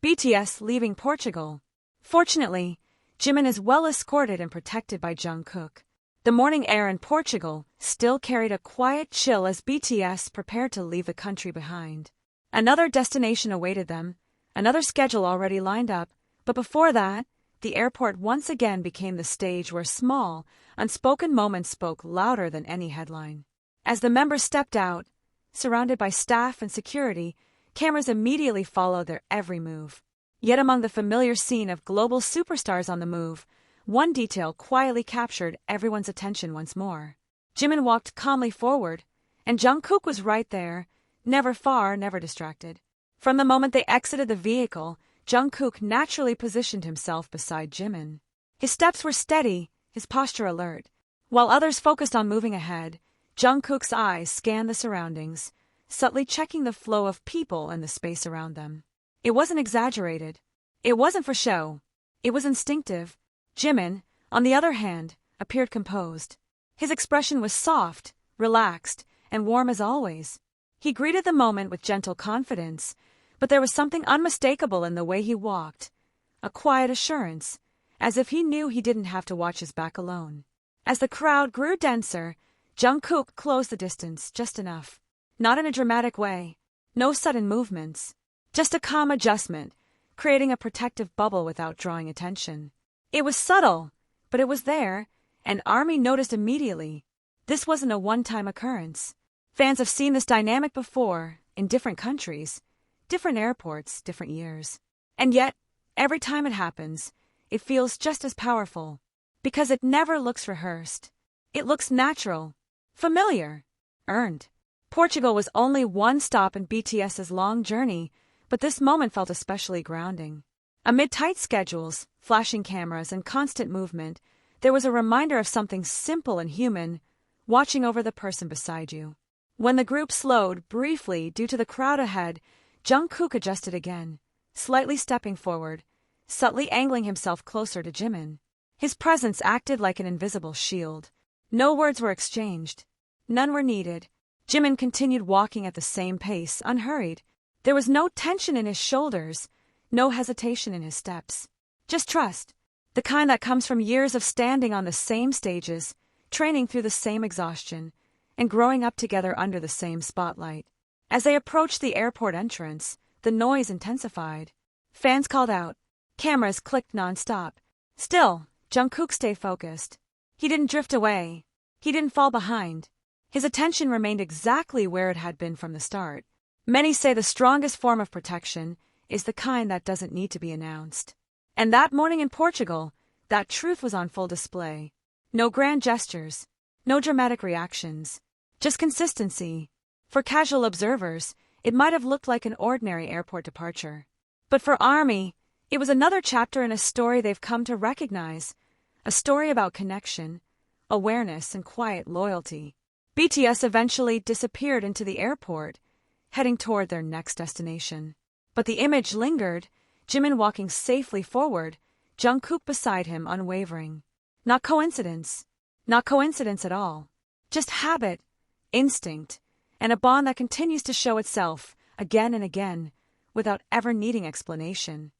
BTS leaving Portugal. Fortunately, Jimin is well escorted and protected by Jungkook. The morning air in Portugal still carried a quiet chill as BTS prepared to leave the country behind. Another destination awaited them, another schedule already lined up, but before that, the airport once again became the stage where small, unspoken moments spoke louder than any headline. As the members stepped out, surrounded by staff and security, cameras immediately followed their every move. Yet among the familiar scene of global superstars on the move, one detail quietly captured everyone's attention once more. Jimin walked calmly forward, and Jungkook was right there, never far, never distracted. From the moment they exited the vehicle, Jungkook naturally positioned himself beside Jimin. His steps were steady, his posture alert. While others focused on moving ahead, Jungkook's eyes scanned the surroundings, subtly checking the flow of people and the space around them. It wasn't exaggerated. It wasn't for show. It was instinctive. Jimin, on the other hand, appeared composed. His expression was soft, relaxed, and warm as always. He greeted the moment with gentle confidence, but there was something unmistakable in the way he walked, a quiet assurance, as if he knew he didn't have to watch his back alone. As the crowd grew denser, Jungkook closed the distance just enough. Not in a dramatic way, no sudden movements, just a calm adjustment, creating a protective bubble without drawing attention. It was subtle, but it was there, and ARMY noticed immediately. This wasn't a one-time occurrence. Fans have seen this dynamic before, in different countries, different airports, different years. And yet, every time it happens, it feels just as powerful. Because it never looks rehearsed. It looks natural, familiar, earned. Portugal was only one stop in BTS's long journey, but this moment felt especially grounding. Amid tight schedules, flashing cameras, and constant movement, there was a reminder of something simple and human, watching over the person beside you. When the group slowed briefly due to the crowd ahead, Jungkook adjusted again, slightly stepping forward, subtly angling himself closer to Jimin. His presence acted like an invisible shield. No words were exchanged. None were needed. Jimin continued walking at the same pace, unhurried. There was no tension in his shoulders, no hesitation in his steps. Just trust, the kind that comes from years of standing on the same stages, training through the same exhaustion, and growing up together under the same spotlight. As they approached the airport entrance, the noise intensified. Fans called out. Cameras clicked nonstop. Still, Jungkook stayed focused. He didn't drift away. He didn't fall behind. His attention remained exactly where it had been from the start. Many say the strongest form of protection is the kind that doesn't need to be announced. And that morning in Portugal, that truth was on full display. No grand gestures, no dramatic reactions, just consistency. For casual observers, it might have looked like an ordinary airport departure. But for ARMY, it was another chapter in a story they've come to recognize, a story about connection, awareness, and quiet loyalty. BTS eventually disappeared into the airport, heading toward their next destination. But the image lingered, Jimin walking safely forward, Jungkook beside him unwavering. Not coincidence. Not coincidence at all. Just habit, instinct, and a bond that continues to show itself again and again without ever needing explanation.